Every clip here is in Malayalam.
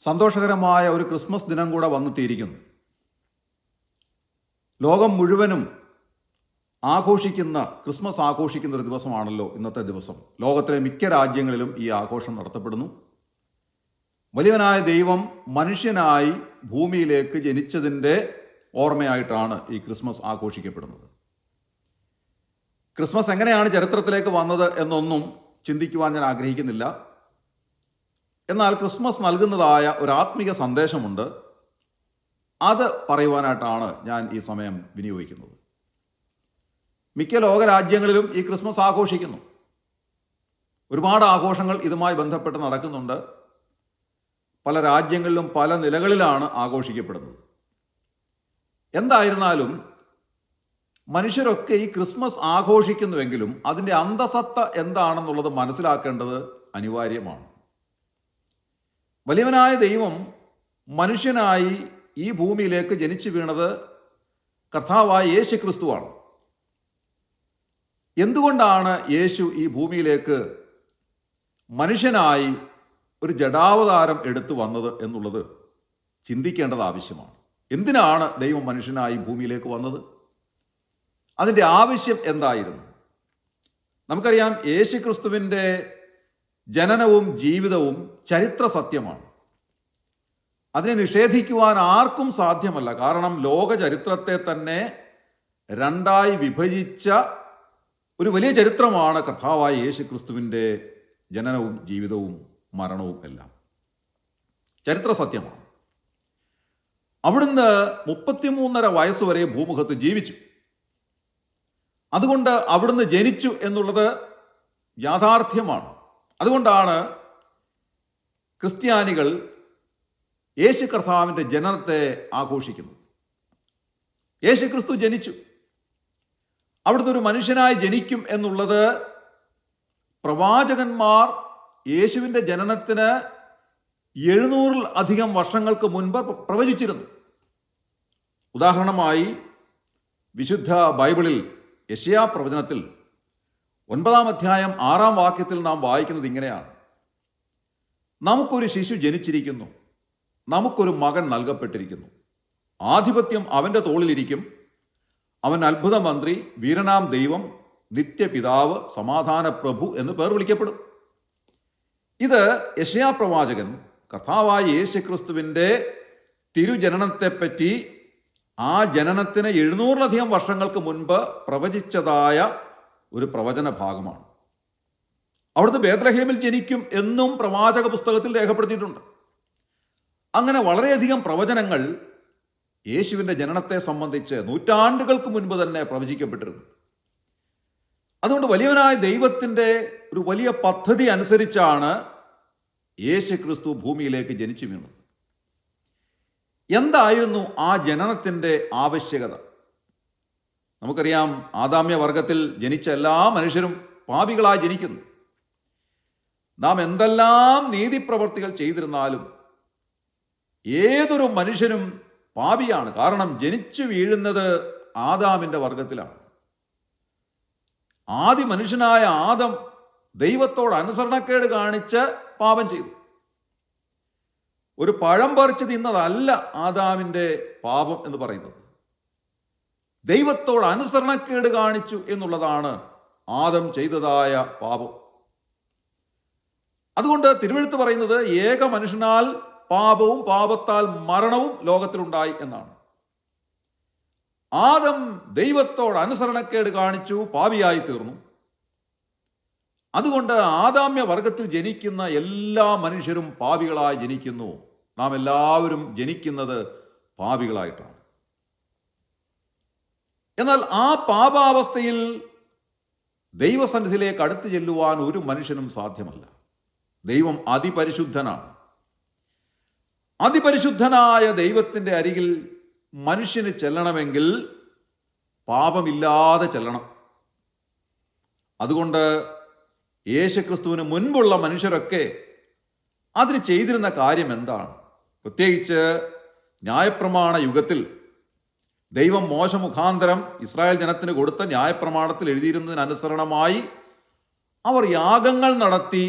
സന്തോഷകരമായ ഒരു ക്രിസ്മസ് ദിനം കൂടെ വന്നെത്തിയിരിക്കുന്നു. ലോകം മുഴുവനും ക്രിസ്മസ് ആഘോഷിക്കുന്ന ഒരു ദിവസമാണല്ലോ ഇന്നത്തെ ദിവസം. ലോകത്തിലെ മിക്ക രാജ്യങ്ങളിലും ഈ ആഘോഷം നടത്തപ്പെടുന്നു. വലിയവനായ ദൈവം മനുഷ്യനായി ഭൂമിയിലേക്ക് ജനിച്ചതിൻ്റെ ഓർമ്മയായിട്ടാണ് ഈ ക്രിസ്മസ് ആഘോഷിക്കപ്പെടുന്നത്. ക്രിസ്മസ് എങ്ങനെയാണ് ചരിത്രത്തിലേക്ക് വന്നത് എന്നൊന്നും ചിന്തിക്കുവാൻ ഞാൻ ആഗ്രഹിക്കുന്നില്ല. എന്നാൽ ക്രിസ്മസ് നൽകുന്നതായ ഒരു ആത്മീക സന്ദേശമുണ്ട്. അത് പറയുവാനായിട്ടാണ് ഞാൻ ഈ സമയം വിനിയോഗിക്കുന്നത്. മിക്ക ലോകരാജ്യങ്ങളിലും ഈ ക്രിസ്മസ് ആഘോഷിക്കുന്നു. ഒരുപാട് ആഘോഷങ്ങൾ ഇതുമായി ബന്ധപ്പെട്ട് നടക്കുന്നുണ്ട്. പല രാജ്യങ്ങളിലും പല നിലകളിലാണ് ആഘോഷിക്കപ്പെടുന്നത്. എന്തായിരുന്നാലും മനുഷ്യരൊക്കെ ഈ ക്രിസ്മസ് ആഘോഷിക്കുന്നുവെങ്കിലും അതിൻ്റെ അന്തസത്ത എന്താണെന്നുള്ളത് മനസ്സിലാക്കേണ്ടത് അനിവാര്യമാണ്. വലിയവനായ ദൈവം മനുഷ്യനായി ഈ ഭൂമിയിലേക്ക് ജനിച്ചു വീണത് കർത്താവായ യേശു ക്രിസ്തുവാണ്. എന്തുകൊണ്ടാണ് യേശു ഈ ഭൂമിയിലേക്ക് മനുഷ്യനായി ഒരു ജഡാവതാരം എടുത്തു വന്നത് എന്നുള്ളത് ചിന്തിക്കേണ്ടത് ആവശ്യമാണ്. എന്തിനാണ് ദൈവം മനുഷ്യനായി ഭൂമിയിലേക്ക് വന്നത്? അതിൻ്റെ ആവശ്യം എന്തായിരുന്നു? നമുക്കറിയാം, യേശു ക്രിസ്തുവിൻ്റെ ജനനവും ജീവിതവും ചരിത്ര സത്യമാണ്. അതിനെ നിഷേധിക്കുവാൻ ആർക്കും സാധ്യമല്ല. കാരണം ലോക ചരിത്രത്തെ തന്നെ രണ്ടായി വിഭജിച്ച ഒരു വലിയ ചരിത്രമാണ് കർത്താവായ യേശു ക്രിസ്തുവിൻ്റെ ജനനവും ജീവിതവും മരണവും എല്ലാം. ചരിത്ര സത്യമാണ്. അവിടുന്ന് 33.5 വയസ്സുവരെ ഭൂമുഖത്ത് ജീവിച്ചു. അതുകൊണ്ട് അവിടുന്ന് ജനിച്ചു എന്നുള്ളത് യാഥാർത്ഥ്യമാണ്. അതുകൊണ്ടാണ് ക്രിസ്ത്യാനികൾ യേശു കർത്താവിൻ്റെ ജനനത്തെ ആഘോഷിക്കുന്നത്. യേശു ക്രിസ്തു ജനിച്ചു. അവിടുത്തെ ഒരു മനുഷ്യനായി ജനിക്കും എന്നുള്ളത് പ്രവാചകന്മാർ യേശുവിൻ്റെ ജനനത്തിന് 700-ൽ-അധികം വർഷങ്ങൾക്ക് മുൻപ് പ്രവചിച്ചിരുന്നു. ഉദാഹരണമായി വിശുദ്ധ ബൈബിളിൽ യെശയ്യാ പ്രവചനത്തിൽ 9-ാം അധ്യായം 6-ാം വാക്യത്തിൽ നാം വായിക്കുന്നത് ഇങ്ങനെയാണ്: നമുക്കൊരു ശിശു ജനിച്ചിരിക്കുന്നു, നമുക്കൊരു മകൻ നൽകപ്പെട്ടിരിക്കുന്നു, ആധിപത്യം അവൻ്റെ തോളിലിരിക്കും, അവൻ അത്ഭുത മന്ത്രി, വീരനാം ദൈവം, നിത്യപിതാവ്, സമാധാന പ്രഭു എന്ന് പേർ വിളിക്കപ്പെടും. ഇത് യെശയ്യാ പ്രവാചകൻ കർത്താവായ യേശു ക്രിസ്തുവിൻ്റെ തിരുജനനത്തെപ്പറ്റി ആ ജനനത്തിന് 700-ലധികം വർഷങ്ങൾക്ക് മുൻപ് പ്രവചിച്ചതായ ഒരു പ്രവചന ഭാഗമാണ്. അവിടുന്ന് ബേത്ലഹേമിൽ ജനിക്കും എന്നും പ്രവാചക പുസ്തകത്തിൽ രേഖപ്പെടുത്തിയിട്ടുണ്ട്. അങ്ങനെ വളരെയധികം പ്രവചനങ്ങൾ യേശുവിൻ്റെ ജനനത്തെ സംബന്ധിച്ച് നൂറ്റാണ്ടുകൾക്ക് മുൻപ് തന്നെ പ്രവചിക്കപ്പെട്ടിരുന്നു. അതുകൊണ്ട് വലിയവനായ ദൈവത്തിൻ്റെ ഒരു വലിയ പദ്ധതി അനുസരിച്ചാണ് യേശു ക്രിസ്തു ഭൂമിയിലേക്ക് ജനിച്ചു വീണത്. എന്തായിരുന്നു ആ ജനനത്തിൻ്റെ ആവശ്യകത? നമുക്കറിയാം, ആദാമ്യ വർഗത്തിൽ ജനിച്ച എല്ലാ മനുഷ്യരും പാപികളായി ജനിക്കുന്നു. നാം എന്തെല്ലാം നീതിപ്രവർത്തികൾ ചെയ്തിരുന്നാലും ഏതൊരു മനുഷ്യനും പാപിയാണ്. കാരണം ജനിച്ചു വീഴുന്നത് ആദാമിൻ്റെ വർഗത്തിലാണ്. ആദി മനുഷ്യനായ ആദം ദൈവത്തോട് അനുസരണക്കേട് കാണിച്ച് പാപം ചെയ്തു. ഒരു പഴം പറിച്ച് തിന്നതല്ല ആദാമിൻ്റെ പാപം എന്ന് പറയുന്നത്. ദൈവത്തോട് അനുസരണക്കേട് കാണിച്ചു എന്നുള്ളതാണ് ആദം ചെയ്തതായ പാപം. അതുകൊണ്ട് തിരുവെഴുത്ത് പറയുന്നത് ഏക മനുഷ്യനാൽ പാപവും പാപത്താൽ മരണവും ലോകത്തിലുണ്ടായി എന്നാണ്. ആദം ദൈവത്തോട് അനുസരണക്കേട് കാണിച്ചു, പാപിയായി തീർന്നു. അതുകൊണ്ട് ആദാമ്യ വർഗത്തിൽ ജനിക്കുന്ന എല്ലാ മനുഷ്യരും പാപികളായി ജനിക്കുന്നു. നാം എല്ലാവരും ജനിക്കുന്നത് പാപികളായിട്ടാണ്. എന്നാൽ ആ പാപാവസ്ഥയിൽ ദൈവസന്നിധിയിലേക്ക് അടുത്തു ചെല്ലുവാൻ ഒരു മനുഷ്യനും സാധ്യമല്ല. ദൈവം അതിപരിശുദ്ധനാണ്. അതിപരിശുദ്ധനായ ദൈവത്തിൻ്റെ അരികിൽ മനുഷ്യന് ചെല്ലണമെങ്കിൽ പാപമില്ലാതെ ചെല്ലണം. അതുകൊണ്ട് യേശുക്രിസ്തുവിന് മുൻപുള്ള മനുഷ്യരൊക്കെ അതിന് ചെയ്തിരുന്ന കാര്യം എന്താണ്? പ്രത്യേകിച്ച് ന്യായപ്രമാണ യുഗത്തിൽ ദൈവം മോശ മുഖാന്തരം ഇസ്രായേൽ ജനത്തിന് കൊടുത്ത ന്യായപ്രമാണത്തിൽ എഴുതിയിരുന്നതിനനുസരണമായി അവർ യാഗങ്ങൾ നടത്തി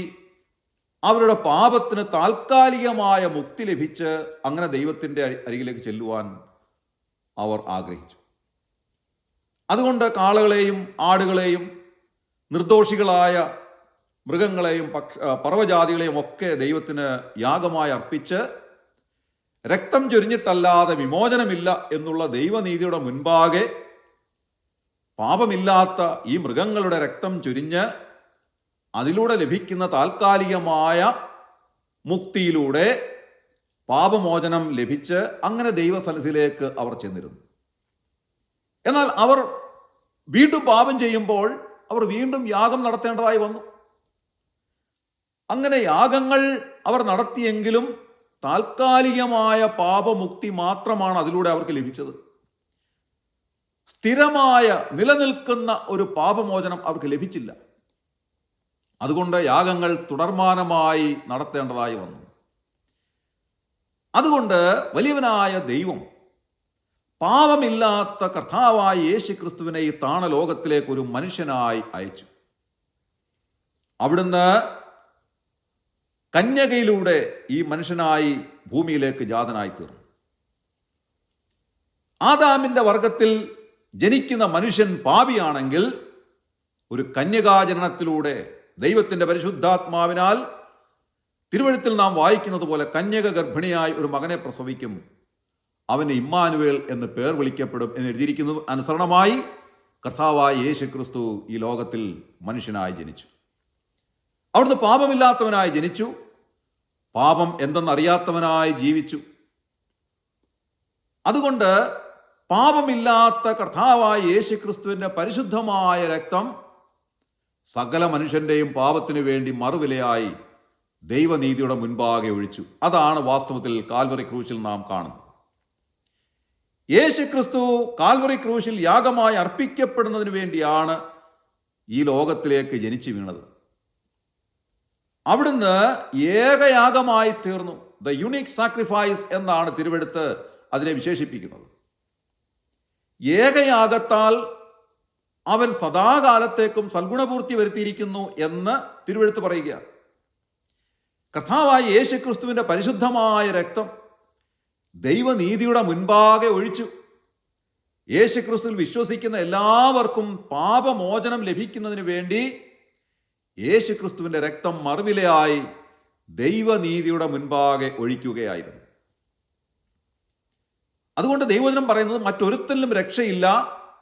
അവരുടെ പാപത്തിന് താൽക്കാലികമായ മുക്തി ലഭിച്ച് അങ്ങനെ ദൈവത്തിൻ്റെ അരികിലേക്ക് ചെല്ലുവാൻ അവർ ആഗ്രഹിച്ചു. അതുകൊണ്ട് കാളകളെയും ആടുകളെയും നിർദോഷികളായ മൃഗങ്ങളെയും പർവ്വജാതികളെയും ഒക്കെ ദൈവത്തിന് യാഗമായി അർപ്പിച്ച് രക്തം ചൊരിഞ്ഞിട്ടല്ലാതെ വിമോചനമില്ല എന്നുള്ള ദൈവനീതിയുടെ മുൻപാകെ പാപമില്ലാത്ത ഈ മൃഗങ്ങളുടെ രക്തം ചൊരിഞ്ഞ് അതിലൂടെ ലഭിക്കുന്ന താൽക്കാലികമായ മുക്തിയിലൂടെ പാപമോചനം ലഭിച്ച് അങ്ങനെ ദൈവസന്നിധിയിലേക്ക് അവർ ചെന്നിരുന്നു. എന്നാൽ അവർ വീണ്ടും പാപം ചെയ്യുമ്പോൾ അവർ വീണ്ടും യാഗം നടത്തേണ്ടതായി വന്നു. അങ്ങനെ യാഗങ്ങൾ അവർ നടത്തിയെങ്കിലും താൽക്കാലികമായ പാപമുക്തി മാത്രമാണ് അതിലൂടെ അവർക്ക് ലഭിച്ചത്. സ്ഥിരമായ നിലനിൽക്കുന്ന ഒരു പാപമോചനം അവർക്ക് ലഭിച്ചില്ല. അതുകൊണ്ട് യാഗങ്ങൾ തുടർമാനമായി നടത്തേണ്ടതായി വന്നു. അതുകൊണ്ട് വലിയവനായ ദൈവം പാപമില്ലാത്ത കർത്താവായ യേശുക്രിസ്തുവിനെ ഈ താണലോകത്തിലേക്ക് ഒരു മനുഷ്യനായി അയച്ചു. അവിടുന്ന് കന്യകയിലൂടെ ഈ മനുഷ്യനായി ഭൂമിയിലേക്ക് ജാതനായി തീർന്നു. ആദാമിൻ്റെ വർഗത്തിൽ ജനിക്കുന്ന മനുഷ്യൻ പാപിയാണെങ്കിൽ ഒരു കന്യകാജനനത്തിലൂടെ ദൈവത്തിൻ്റെ പരിശുദ്ധാത്മാവിനാൽ തിരുവെഴുത്തിൽ നാം വായിക്കുന്നത് പോലെ കന്യക ഗർഭിണിയായി ഒരു മകനെ പ്രസവിക്കും, അവന് ഇമ്മാനുവേൽ എന്ന് പേർ വിളിക്കപ്പെടും എന്ന് എഴുതിയിരിക്കുന്നത് അനുസരണമായി കർത്താവായ യേശു ക്രിസ്തു ഈ ലോകത്തിൽ മനുഷ്യനായി ജനിച്ചു. അവിടുന്ന് പാപമില്ലാത്തവനായി ജനിച്ചു, പാപം എന്തെന്നറിയാത്തവനായി ജീവിച്ചു. അതുകൊണ്ട് പാപമില്ലാത്ത കർത്താവായ യേശു ക്രിസ്തുവിൻ്റെ പരിശുദ്ധമായ രക്തം സകല മനുഷ്യൻ്റെയും പാപത്തിനു വേണ്ടി മറുവിലയായി ദൈവനീതിയുടെ മുൻപാകെ ഒഴിച്ചു. അതാണ് വാസ്തവത്തിൽ കാൽവറി ക്രൂശിൽ നാം കാണുന്നത്. യേശു ക്രിസ്തു കാൽവറി ക്രൂശിൽ യാഗമായി അർപ്പിക്കപ്പെടുന്നതിന് വേണ്ടിയാണ് ഈ ലോകത്തിലേക്ക് ജനിച്ചു വീണത്. അവിടുന്ന് ഏകയാഗമായി തീർന്നു. ദ യുണീക് സാക്രിഫൈസ് എന്നാണ് തിരുവെടുത്ത് അതിനെ വിശേഷിപ്പിക്കുന്നത്. ഏകയാഗത്താൽ അവൻ സദാകാലത്തേക്കും സൽഗുണപൂർത്തി വരുത്തിയിരിക്കുന്നു എന്ന് തിരുവെഴുത്ത് പറയുകയാണ്. കർത്താവായ യേശു ക്രിസ്തുവിൻ്റെ പരിശുദ്ധമായ രക്തം ദൈവനീതിയുടെ മുൻപാകെ ഒഴിച്ചു. യേശു ക്രിസ്തുവിൽ വിശ്വസിക്കുന്ന എല്ലാവർക്കും പാപമോചനം ലഭിക്കുന്നതിന് വേണ്ടി യേശു ക്രിസ്തുവിൻ്റെ രക്തം മറുവിലയായി ദൈവനീതിയുടെ മുൻപാകെ ഒഴിക്കുകയായിരുന്നു. അതുകൊണ്ട് ദൈവവചനം പറയുന്നത് മറ്റൊരുത്തരിലും രക്ഷയില്ല,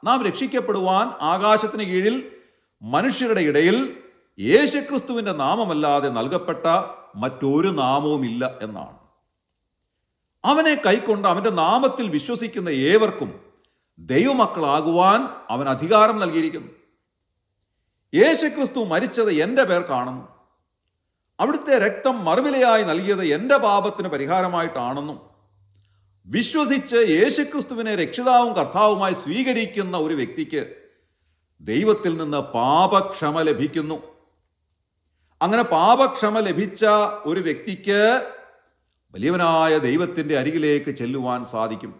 നാം രക്ഷിക്കപ്പെടുവാൻ ആകാശത്തിന് കീഴിൽ മനുഷ്യരുടെ ഇടയിൽ യേശുക്രിസ്തുവിൻ്റെ നാമമല്ലാതെ നൽകപ്പെട്ട മറ്റൊരു നാമവുമില്ല എന്നാണ്. അവനെ കൈക്കൊണ്ട് അവൻ്റെ നാമത്തിൽ വിശ്വസിക്കുന്ന ഏവർക്കും ദൈവമക്കളാകുവാൻ അവൻ അധികാരം നൽകിയിരിക്കുന്നു. യേശുക്രിസ്തു മരിച്ചത് എൻ്റെ പേർ കാണുന്നു, അവിടുത്തെ രക്തം മറുവിലയായി നൽകിയത് എൻ്റെ പാപത്തിന് പരിഹാരമായിട്ടാണെന്നും വിശ്വസിച്ച് യേശുക്രിസ്തുവിനെ രക്ഷിതാവും കർത്താവുമായി സ്വീകരിക്കുന്ന ഒരു വ്യക്തിക്ക് ദൈവത്തിൽ നിന്ന് പാപക്ഷമ ലഭിക്കുന്നു. അങ്ങനെ പാപക്ഷമ ലഭിച്ച ഒരു വ്യക്തിക്ക് വലിയവനായ ദൈവത്തിൻ്റെ അരികിലേക്ക് ചെല്ലുവാൻ സാധിക്കും.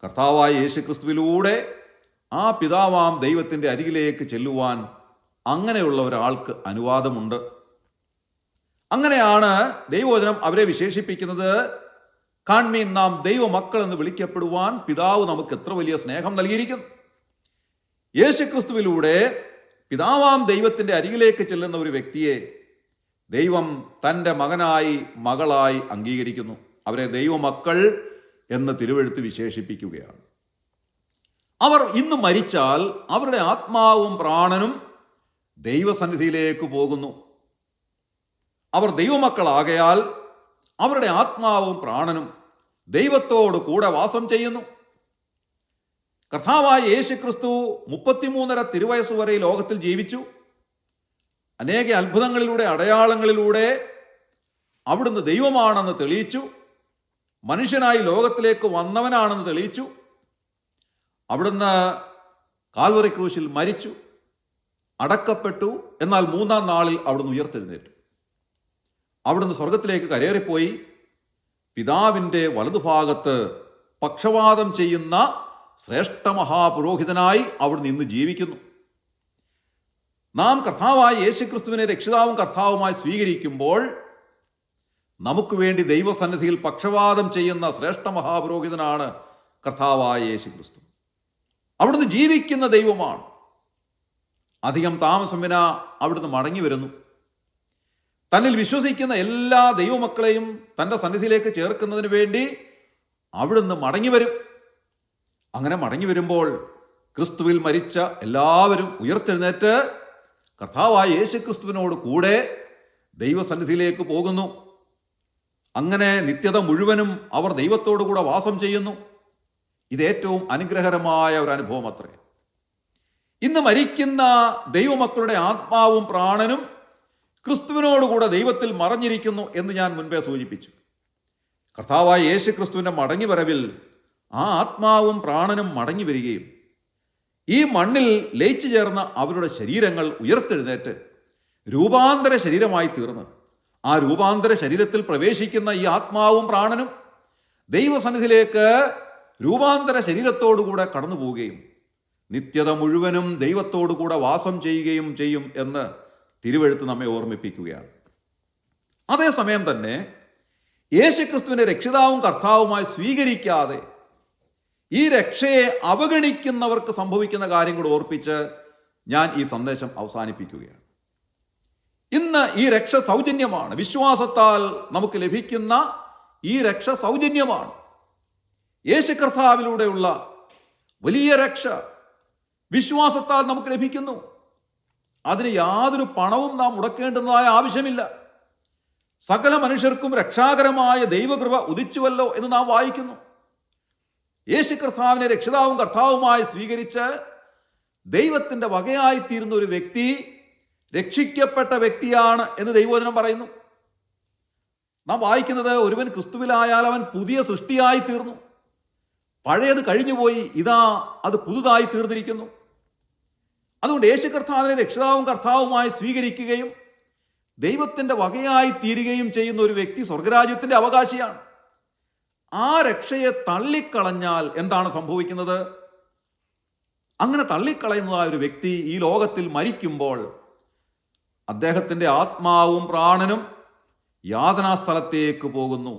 കർത്താവായ യേശുക്രിസ്തുവിലൂടെ ആ പിതാവാം ദൈവത്തിൻ്റെ അരികിലേക്ക് ചെല്ലുവാൻ അങ്ങനെയുള്ള ഒരാൾക്ക് അനുവാദമുണ്ട്. അങ്ങനെയാണ് ദൈവവചനം അവരെ വിശേഷിപ്പിക്കുന്നത്. കാൺമീൻ, നാം ദൈവമക്കൾ എന്ന് വിളിക്കപ്പെടുവാൻ പിതാവ് നമുക്ക് എത്ര വലിയ സ്നേഹം നൽകിയിരിക്കുന്നു. യേശുക്രിസ്തുവിലൂടെ പിതാവാം ദൈവത്തിൻ്റെ അരികിലേക്ക് ചെല്ലുന്ന ഒരു വ്യക്തിയെ ദൈവം തൻ്റെ മകനായി മകളായി അംഗീകരിക്കുന്നു. അവരെ ദൈവമക്കൾ എന്ന് തിരുവെഴുത്ത് വിശേഷിപ്പിക്കുകയാണ്. അവർ ഇന്ന് മരിച്ചാൽ അവരുടെ ആത്മാവും പ്രാണനും ദൈവസന്നിധിയിലേക്ക് പോകുന്നു. അവർ ദൈവമക്കളാകയാൽ അവരുടെ ആത്മാവും പ്രാണനും ദൈവത്തോട് കൂടെ വാസം ചെയ്യുന്നു. കർത്താവായ യേശുക്രിസ്തു 33.5 തിരുവയസ്സ് വരെ ലോകത്തിൽ ജീവിച്ചു. അനേക അത്ഭുതങ്ങളിലൂടെ അടയാളങ്ങളിലൂടെ അവിടുന്ന് ദൈവമാണെന്ന് തെളിയിച്ചു. മനുഷ്യനായി ലോകത്തിലേക്ക് വന്നവനാണെന്ന് തെളിയിച്ചു. അവിടുന്ന് കാൽവറി ക്രൂശിൽ മരിച്ചു, അടക്കപ്പെട്ടു. എന്നാൽ 3-ാം നാളിൽ അവിടുന്ന് ഉയർത്തെഴുന്നേറ്റു. അവിടുന്ന് സ്വർഗത്തിലേക്ക് കരേറിപ്പോയി പിതാവിൻ്റെ വലതുഭാഗത്ത് പക്ഷവാതം ചെയ്യുന്ന ശ്രേഷ്ഠ മഹാപുരോഹിതനായി അവിടുന്ന് ഇന്ന് ജീവിക്കുന്നു. നാം കർത്താവായ യേശുക്രിസ്തുവിനെ രക്ഷിതാവും കർത്താവുമായി സ്വീകരിക്കുമ്പോൾ നമുക്ക് വേണ്ടി ദൈവസന്നിധിയിൽ പക്ഷപാതം ചെയ്യുന്ന ശ്രേഷ്ഠ മഹാപുരോഹിതനാണ് കർത്താവായ യേശുക്രിസ്തു. അവിടുന്ന് ജീവിക്കുന്ന ദൈവമാണ്. അധികം താമസം വിന അവിടുന്ന് മടങ്ങി വരുന്നു. തന്നിൽ വിശ്വസിക്കുന്ന എല്ലാ ദൈവമക്കളെയും തൻ്റെ സന്നിധിയിലേക്ക് ചേർക്കുന്നതിന് വേണ്ടി അവിടുന്ന് മടങ്ങി വരും. അങ്ങനെ മടങ്ങി വരുമ്പോൾ ക്രിസ്തുവിൽ മരിച്ച എല്ലാവരും ഉയർത്തെഴുന്നേറ്റ് കർത്താവായ യേശുക്രിസ്തുവിനോട് കൂടെ ദൈവസന്നിധിയിലേക്ക് പോകുന്നു. അങ്ങനെ നിത്യത മുഴുവനും അവർ ദൈവത്തോടു കൂടെ വാസം ചെയ്യുന്നു. ഇത് ഏറ്റവും അനുഗ്രഹകരമായ ഒരു അനുഭവം അത്രേ. ഇന്ന് മരിക്കുന്ന ദൈവമക്കളുടെ ആത്മാവും പ്രാണനും ക്രിസ്തുവിനോടുകൂടെ ദൈവത്തിൽ മറഞ്ഞിരിക്കുന്നു എന്ന് ഞാൻ മുൻപേ സൂചിപ്പിച്ചു. കർത്താവായ യേശു ക്രിസ്തുവിൻ്റെ മടങ്ങി വരവിൽ ആ ആത്മാവും പ്രാണനും മടങ്ങി വരികയും ഈ മണ്ണിൽ ലയിച്ചു ചേർന്ന അവരുടെ ശരീരങ്ങൾ ഉയർത്തെഴുന്നേറ്റ് രൂപാന്തര ശരീരമായി തീർന്ന് ആ രൂപാന്തര ശരീരത്തിൽ പ്രവേശിക്കുന്ന ഈ ആത്മാവും പ്രാണനും ദൈവസന്നിധിയിലേക്ക് രൂപാന്തര ശരീരത്തോടുകൂടെ കടന്നു പോവുകയും നിത്യത മുഴുവനും ദൈവത്തോടുകൂടെ വാസം ചെയ്യുകയും ചെയ്യും എന്ന് തിരുവെഴുത്ത് നമ്മെ ഓർമ്മിപ്പിക്കുകയാണ്. അതേസമയം തന്നെ യേശുക്രിസ്തുവിനെ രക്ഷിതാവും കർത്താവുമായി സ്വീകരിക്കാതെ ഈ രക്ഷയെ അവഗണിക്കുന്നവർക്ക് സംഭവിക്കുന്ന കാര്യം കൂടെ ഓർപ്പിച്ച് ഞാൻ ഈ സന്ദേശം അവസാനിപ്പിക്കുകയാണ്. ഇന്ന് ഈ രക്ഷ സൗജന്യമാണ്. വിശ്വാസത്താൽ നമുക്ക് ലഭിക്കുന്ന ഈ രക്ഷ സൗജന്യമാണ്. യേശു കർത്താവിലൂടെയുള്ള വലിയ രക്ഷ വിശ്വാസത്താൽ നമുക്ക് ലഭിക്കുന്നു. അതിന് യാതൊരു പണവും നാം മുടക്കേണ്ടതായ ആവശ്യമില്ല. സകല മനുഷ്യർക്കും രക്ഷാകരമായ ദൈവകൃപ ഉദിച്ചുവല്ലോ എന്ന് നാം വായിക്കുന്നു. യേശു കർത്താവിനെ രക്ഷിതാവും കർത്താവുമായി സ്വീകരിച്ച് ദൈവത്തിൻ്റെ വകയായിത്തീരുന്ന ഒരു വ്യക്തി രക്ഷിക്കപ്പെട്ട വ്യക്തിയാണ് എന്ന് ദൈവവചനം പറയുന്നു. നാം വായിക്കുന്നത്, ഒരുവൻ ക്രിസ്തുവിലായാൽ അവൻ പുതിയ സൃഷ്ടിയായി തീർന്നു, പഴയത് കഴിഞ്ഞുപോയി, ഇതാ അത് പുതുതായി തീർന്നിരിക്കുന്നു. അതുകൊണ്ട് യേശു കർത്താവിനെ രക്ഷിതാവും കർത്താവുമായി സ്വീകരിക്കുകയും ദൈവത്തിൻ്റെ വകയായി തീരുകയും ചെയ്യുന്ന ഒരു വ്യക്തി സ്വർഗരാജ്യത്തിൻ്റെ അവകാശിയാണ്. ആ രക്ഷയെ തള്ളിക്കളഞ്ഞാൽ എന്താണ് സംഭവിക്കുന്നത്? അങ്ങനെ തള്ളിക്കളയുന്നതായ ഒരു വ്യക്തി ഈ ലോകത്തിൽ മരിക്കുമ്പോൾ അദ്ദേഹത്തിൻ്റെ ആത്മാവും പ്രാണനും യാതനാസ്ഥലത്തേക്ക് പോകുന്നു.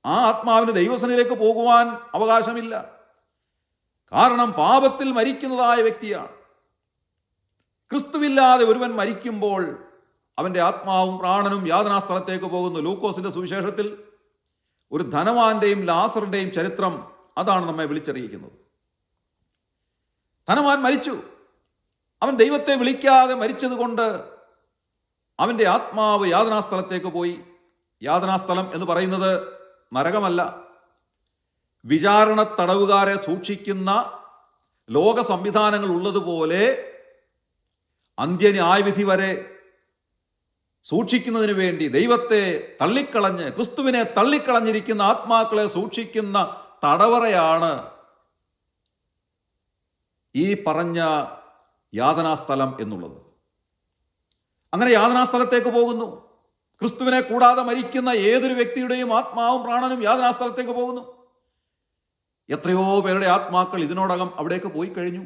ആ ആത്മാവിന് ദൈവസന്നിധിയിലേക്ക് പോകുവാൻ അവകാശമില്ല. കാരണം പാപത്തിൽ മരിക്കുന്നതായ വ്യക്തിയാണ്. ക്രിസ്തുവില്ലാതെ ഒരുവൻ മരിക്കുമ്പോൾ അവൻ്റെ ആത്മാവും പ്രാണനും യാതനാസ്ഥലത്തേക്ക് പോകുന്നു. ലൂക്കോസിന്റെ സുവിശേഷത്തിൽ ഒരു ധനവാന്റെയും ലാസറിന്റെയും ചരിത്രം അതാണ് നമ്മെ വിളിച്ചറിയിക്കുന്നത്. ധനവാൻ മരിച്ചു. അവൻ ദൈവത്തെ വിളിക്കാതെ മരിച്ചതുകൊണ്ട് അവൻ്റെ ആത്മാവ് യാതനാസ്ഥലത്തേക്ക് പോയി. യാതനാസ്ഥലം എന്ന് പറയുന്നത് നരകമല്ല. വിചാരണ തടവുകാരെ സൂക്ഷിക്കുന്ന ലോക സംവിധാനങ്ങൾ ഉള്ളതുപോലെ അന്ത്യന്യായവിധി വരെ സൂക്ഷിക്കുന്നതിന് വേണ്ടി ദൈവത്തെ തള്ളിക്കളഞ്ഞ് ക്രിസ്തുവിനെ തള്ളിക്കളഞ്ഞിരിക്കുന്ന ആത്മാക്കളെ സൂക്ഷിക്കുന്ന തടവറയാണ് ഈ പറഞ്ഞ യാതനാസ്ഥലം എന്നുള്ളത്. അങ്ങനെ യാതനാസ്ഥലത്തേക്ക് പോകുന്നു. ക്രിസ്തുവിനെ കൂടാതെ മരിക്കുന്ന ഏതൊരു വ്യക്തിയുടെയും ആത്മാവും പ്രാണനും യാതനാസ്ഥലത്തേക്ക് പോകുന്നു. എത്രയോ പേരുടെ ആത്മാക്കൾ ഇതിനോടകം അവിടേക്ക് പോയി കഴിഞ്ഞു.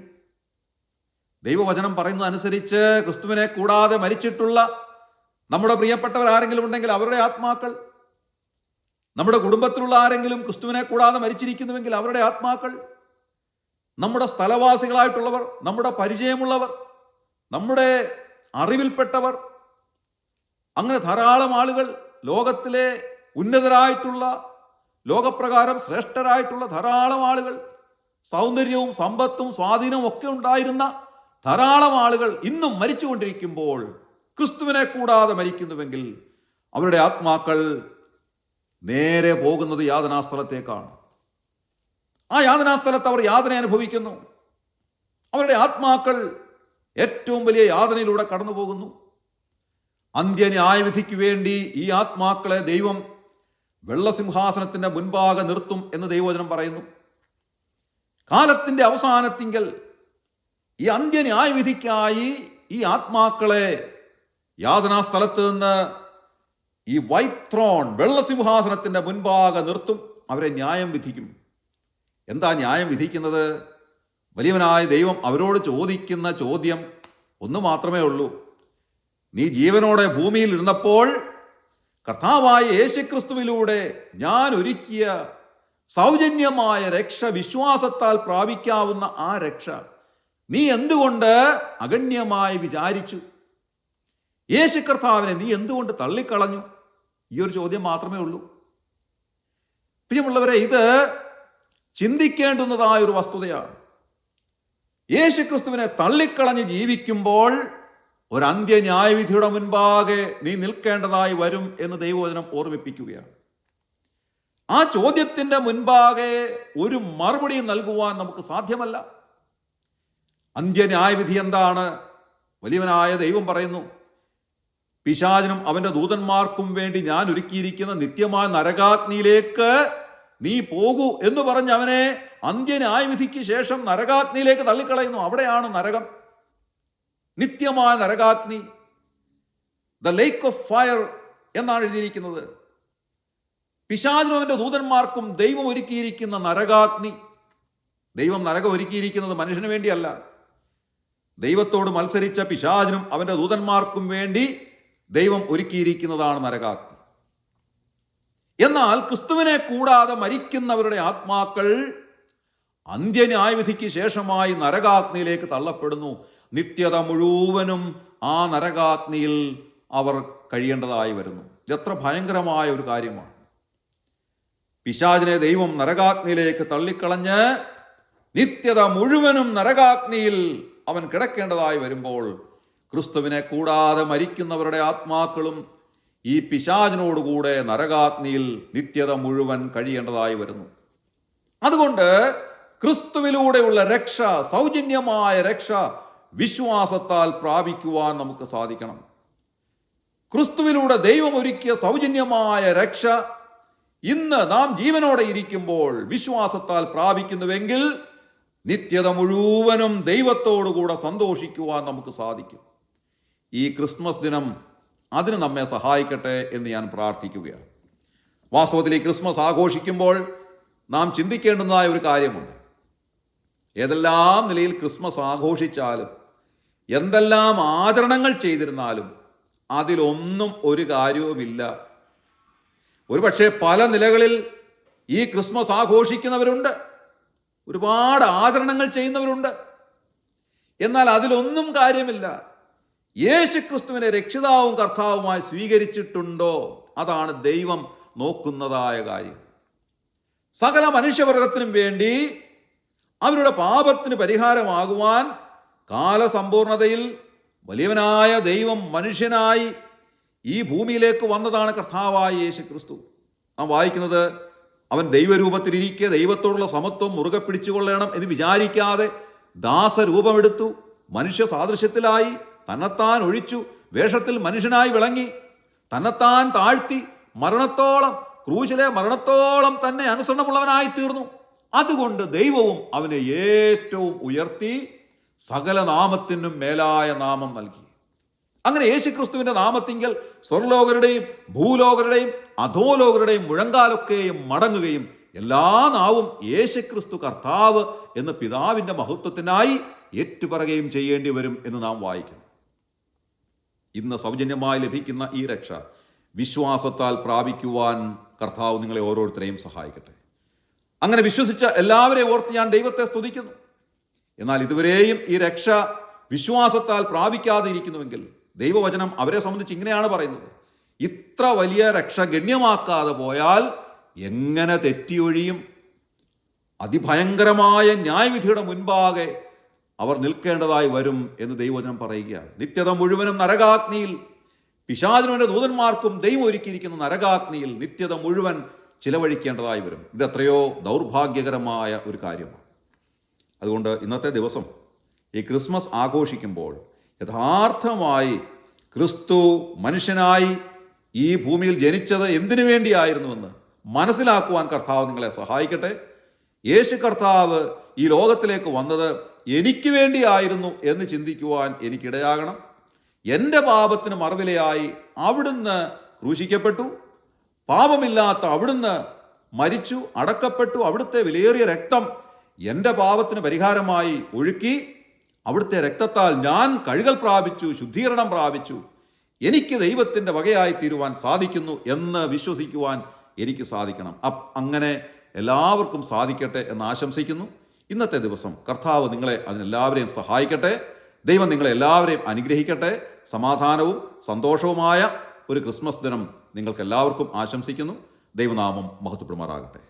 ദൈവവചനം പറയുന്നതനുസരിച്ച് ക്രിസ്തുവിനെ കൂടാതെ മരിച്ചിട്ടുള്ള നമ്മുടെ പ്രിയപ്പെട്ടവർ ആരെങ്കിലും ഉണ്ടെങ്കിൽ അവരുടെ ആത്മാക്കൾ, നമ്മുടെ കുടുംബത്തിലുള്ള ആരെങ്കിലും ക്രിസ്തുവിനെ കൂടാതെ മരിച്ചിരിക്കുന്നുവെങ്കിൽ അവരുടെ ആത്മാക്കൾ, നമ്മുടെ സ്ഥലവാസികളായിട്ടുള്ളവർ, നമ്മുടെ പരിചയമുള്ളവർ, നമ്മുടെ അറിവിൽപ്പെട്ടവർ, അങ്ങനെ ധാരാളം ആളുകൾ, ലോകത്തിലെ ഉന്നതരായിട്ടുള്ള, ലോകപ്രകാരം ശ്രേഷ്ഠരായിട്ടുള്ള ധാരാളം ആളുകൾ, സൗന്ദര്യവും സമ്പത്തും സ്വാധീനവും ഒക്കെ ഉണ്ടായിരുന്ന ധാരാളം ആളുകൾ ഇന്നും മരിച്ചുകൊണ്ടിരിക്കുമ്പോൾ ക്രിസ്തുവിനെ കൂടാതെ മരിക്കുന്നുവെങ്കിൽ അവരുടെ ആത്മാക്കൾ നേരെ പോകുന്നത് യാതനാസ്ഥലത്തേക്കാണ്. ആ യാതനാസ്ഥലത്ത് അവർ യാതന അനുഭവിക്കുന്നു. അവരുടെ ആത്മാക്കൾ ഏറ്റവും വലിയ യാതനയിലൂടെ കടന്നു പോകുന്നു. അന്ത്യന്യായവിധിക്ക് വേണ്ടി ഈ ആത്മാക്കളെ ദൈവം വെള്ളസിംഹാസനത്തിൻ്റെ മുൻപാകെ നിർത്തും എന്ന് ദൈവവചനം പറയുന്നു. കാലത്തിൻ്റെ അവസാനത്തിങ്കൽ ഈ അന്ത്യന്യായവിധിക്കായി ഈ ആത്മാക്കളെ യാതനാസ്ഥലത്ത് നിന്ന് ഈ വൈറ്റ് ത്രോൺ വെള്ളസിംഹാസനത്തിൻ്റെ മുൻപാകെ നിർത്തും. അവരെ ന്യായം വിധിക്കും. എന്താ ന്യായം വിധിക്കുന്നത്? വലിയവനായ ദൈവം അവരോട് ചോദിക്കുന്ന ചോദ്യം ഒന്ന് മാത്രമേ ഉള്ളൂ. നീ ജീവനോടെ ഭൂമിയിൽ ഇരുന്നപ്പോൾ കർത്താവായ യേശുക്രിസ്തുവിലൂടെ ഞാൻ ഒരുക്കിയ സൗജന്യമായ രക്ഷ, വിശ്വാസത്താൽ പ്രാപിക്കാവുന്ന ആ രക്ഷ നീ എന്തുകൊണ്ട് അഗണ്യമായി വിചാരിച്ചു? യേശു കർത്താവിനെ നീ എന്തുകൊണ്ട് തള്ളിക്കളഞ്ഞു? ഈ ഒരു ചോദ്യം മാത്രമേ ഉള്ളൂ. പ്രിയമുള്ളവരെ, ഇത് ചിന്തിക്കേണ്ടുന്നതായ ഒരു വസ്തുതയാണ്. യേശു ക്രിസ്തുവിനെ തള്ളിക്കളഞ്ഞ് ജീവിക്കുമ്പോൾ ഒരു അന്ത്യന്യായവിധിയുടെ മുൻപാകെ നീ നിൽക്കേണ്ടതായി വരും എന്ന് ദൈവവചനം ഓർമ്മിപ്പിക്കുകയാണ്. ആ ചോദ്യത്തിന്റെ മുൻപാകെ ഒരു മറുപടി നൽകുവാൻ നമുക്ക് സാധ്യമല്ല. അന്ത്യന്യായവിധി എന്താണ്? വലിയവനായ ദൈവം പറയുന്നു, പിശാചിനും അവന്റെ ദൂതന്മാർക്കും വേണ്ടി ഞാൻ ഒരുക്കിയിരിക്കുന്ന നിത്യമായ നരകാഗ്നിയിലേക്ക് നീ പോകൂ എന്ന് പറഞ്ഞ് അവനെ അന്ത്യന്യായവിധിക്ക് ശേഷം നരകാഗ്നിയിലേക്ക് തള്ളിക്കളയുന്നു. അവിടെയാണ് നരകം, നിത്യമായ നരകാഗ്നി, ദ ലേക്ക് ഓഫ് ഫയർ എന്നാണ് എഴുതിയിരിക്കുന്നത്. പിശാചിനും അവന്റെ ദൂതന്മാർക്കും ദൈവം ഒരുക്കിയിരിക്കുന്ന നരകാഗ്നി. ദൈവം നരകം ഒരുക്കിയിരിക്കുന്നത് മനുഷ്യന് വേണ്ടിയല്ല. ദൈവത്തോട് മത്സരിച്ച പിശാചിനും അവന്റെ ദൂതന്മാർക്കും വേണ്ടി ദൈവം ഒരുക്കിയിരിക്കുന്നതാണ് നരകാഗ്നി. എന്നാൽ ക്രിസ്തുവിനെ കൂടാതെ മരിക്കുന്നവരുടെ ആത്മാക്കൾ അന്ത്യന്യായവിധിക്ക് ശേഷമായി നരകാഗ്നിയിലേക്ക് തള്ളപ്പെടുന്നു. നിത്യത മുഴുവനും ആ നരകാഗ്നിയിൽ അവർ കഴിയേണ്ടതായി വരുന്നു. എത്ര ഭയങ്കരമായ ഒരു കാര്യമാണ്. പിശാചിനെ ദൈവം നരകാഗ്നിയിലേക്ക് തള്ളിക്കളഞ്ഞ് നിത്യത മുഴുവനും നരകാഗ്നിയിൽ അവൻ കിടക്കേണ്ടതായി വരുമ്പോൾ ക്രിസ്തുവിനെ കൂടാതെ മരിക്കുന്നവരുടെ ആത്മാക്കളും ഈ പിശാചിനോടുകൂടെ നരകാഗ്നിയിൽ നിത്യത മുഴുവൻ കഴിയേണ്ടതായി വരുന്നു. അതുകൊണ്ട് ക്രിസ്തുവിലൂടെയുള്ള രക്ഷ, സൗജന്യമായ രക്ഷ, വിശ്വാസത്താൽ പ്രാപിക്കുവാൻ നമുക്ക് സാധിക്കണം. ക്രിസ്തുവിലൂടെ ദൈവം ഒരുക്കിയ സൗജന്യമായ രക്ഷ ഇന്ന് നാം ജീവനോടെ ഇരിക്കുമ്പോൾ വിശ്വാസത്താൽ പ്രാപിക്കുന്നുവെങ്കിൽ നിത്യത മുഴുവനും ദൈവത്തോടുകൂടെ സന്തോഷിക്കുവാൻ നമുക്ക് സാധിക്കും. ഈ ക്രിസ്മസ് ദിനം അതിന് നമ്മെ സഹായിക്കട്ടെ എന്ന് ഞാൻ പ്രാർത്ഥിക്കുകയാണ്. വാസ്തവത്തിൽ ഈ ക്രിസ്മസ് ആഘോഷിക്കുമ്പോൾ നാം ചിന്തിക്കേണ്ടുന്നതായ ഒരു കാര്യമുണ്ട്. ഏതെല്ലാം നിലയിൽ ക്രിസ്മസ് ആഘോഷിച്ചാലും എന്തെല്ലാം ആചരണങ്ങൾ ചെയ്തിരുന്നാലും അതിലൊന്നും ഒരു കാര്യവുമില്ല. ഒരുപക്ഷെ പല നിലകളിൽ ഈ ക്രിസ്മസ് ആഘോഷിക്കുന്നവരുണ്ട്, ഒരുപാട് ആചരണങ്ങൾ ചെയ്യുന്നവരുണ്ട്. എന്നാൽ അതിലൊന്നും കാര്യമില്ല. യേശു ക്രിസ്തുവിനെ രക്ഷിതാവും കർത്താവുമായി സ്വീകരിച്ചിട്ടുണ്ടോ? അതാണ് ദൈവം നോക്കുന്നതായ കാര്യം. സകല മനുഷ്യവർഗത്തിനും വേണ്ടി അവരുടെ പാപത്തിന് പരിഹാരമാകുവാൻ കാലസമ്പൂർണതയിൽ വലിയവനായ ദൈവം മനുഷ്യനായി ഈ ഭൂമിയിലേക്ക് വന്നതാണ് കർത്താവായ യേശു ക്രിസ്തു. നാം വായിക്കുന്നത്, അവൻ ദൈവരൂപത്തിലിരിക്കെ ദൈവത്തോടുള്ള സമത്വം മുറുകെ പിടിച്ചുകൊള്ളണം എന്ന് വിചാരിക്കാതെ ദാസരൂപമെടുത്തു, മനുഷ്യ സാദൃശ്യത്തിലായി, തന്നെത്താൻ ഒഴിച്ചു, വേഷത്തിൽ മനുഷ്യനായി വിളങ്ങി, തന്നെത്താൻ താഴ്ത്തി, മരണത്തോളം, ക്രൂശിലെ മരണത്തോളം തന്നെ അനുസരണമുള്ളവനായി തീർന്നു. അതുകൊണ്ട് ദൈവവും അവനെ ഏറ്റവും ഉയർത്തി സകല നാമത്തിനും മേലായ നാമം നൽകി. അങ്ങനെ യേശുക്രിസ്തുവിന്റെ നാമത്തിങ്കൽ സ്വർലോകരുടെയും ഭൂലോകരുടെയും അധോലോകരുടെയും മുഴങ്കാലൊക്കെയും മടങ്ങുകയും എല്ലാ നാവും യേശുക്രിസ്തു കർത്താവ് എന്ന് പിതാവിന്റെ മഹത്വത്തിനായി ഏറ്റുപറയുകയും ചെയ്യേണ്ടി വരും എന്ന് നാം വായിക്കുന്നു. ഇന്ന് സൗജന്യമായി ലഭിക്കുന്ന ഈ രക്ഷ വിശ്വാസത്താൽ പ്രാപിക്കുവാൻ കർത്താവ് നിങ്ങളെ ഓരോരുത്തരെയും സഹായിക്കട്ടെ. അങ്ങനെ വിശ്വസിച്ച എല്ലാവരെയും ഓർത്ത് ഞാൻ ദൈവത്തെ സ്തുതിക്കുന്നു. എന്നാൽ ഇതുവരെയും ഈ രക്ഷ വിശ്വാസത്താൽ പ്രാപിക്കാതെ ഇരിക്കുന്നുവെങ്കിൽ ദൈവവചനം അവരെ സംബന്ധിച്ച് ഇങ്ങനെയാണ് പറയുന്നത്: ഇത്ര വലിയ രക്ഷ ഗണ്യമാക്കാതെ പോയാൽ എങ്ങനെ തെറ്റിയൊഴിയും? അതിഭയങ്കരമായ ന്യായവിധിയുടെ മുൻപാകെ അവർ നിൽക്കേണ്ടതായി വരും എന്ന് ദൈവവചനം പറയുകയാണ്. നിത്യത മുഴുവനും നരകാഗ്നിയിൽ, പിശാചിനുവിന്റെ ദൂതന്മാർക്കും ദൈവം ഒരുക്കിയിരിക്കുന്ന നരകാഗ്നിയിൽ നിത്യത മുഴുവൻ ചിലവഴിക്കേണ്ടതായി വരും. ഇതെത്രയോ ദൗർഭാഗ്യകരമായ ഒരു കാര്യമാണ്. അതുകൊണ്ട് ഇന്നത്തെ ദിവസം ഈ ക്രിസ്മസ് ആഘോഷിക്കുമ്പോൾ യഥാർത്ഥമായി ക്രിസ്തു മനുഷ്യനായി ഈ ഭൂമിയിൽ ജനിച്ചത് എന്തിനു വേണ്ടിയായിരുന്നുവെന്ന് മനസ്സിലാക്കുവാൻ കർത്താവ് നിങ്ങളെ സഹായിക്കട്ടെ. യേശു കർത്താവ് ഈ ലോകത്തിലേക്ക് വന്നത് എനിക്ക് വേണ്ടിയായിരുന്നു എന്ന് ചിന്തിക്കുവാൻ എനിക്കിടയാകണം. എൻ്റെ പാപത്തിന് മറുവിലയായി അവിടുന്ന് ക്രൂശിക്കപ്പെട്ടു, പാപമില്ലാത്ത അവിടുന്ന് മരിച്ചു, അടക്കപ്പെട്ടു. അവിടുത്തെ വിലയേറിയ രക്തം എൻ്റെ പാപത്തിന് പരിഹാരമായി ഒഴുക്കി അവിടുത്തെ രക്തത്താൽ ഞാൻ കഴുകൽ പ്രാപിച്ചു, ശുദ്ധീകരണം പ്രാപിച്ചു, എനിക്ക് ദൈവത്തിൻ്റെ വകയായി തീരുവാൻ സാധിക്കുന്നു എന്ന് വിശ്വസിക്കുവാൻ എനിക്ക് സാധിക്കണം. അങ്ങനെ എല്ലാവർക്കും സാധിക്കട്ടെ എന്ന് ആശംസിക്കുന്നു. ഇന്നത്തെ ദിവസം കർത്താവ് നിങ്ങളെ അതിനെല്ലാവരെയും സഹായിക്കട്ടെ. ദൈവം നിങ്ങളെ എല്ലാവരെയും അനുഗ്രഹിക്കട്ടെ. സമാധാനവും സന്തോഷവുമായ ഒരു ക്രിസ്മസ് ദിനം നിങ്ങൾക്ക് എല്ലാവർക്കും ആശംസിക്കുന്നു. ദൈവനാമം മഹത്വപ്പെടുമാറാകട്ടെ.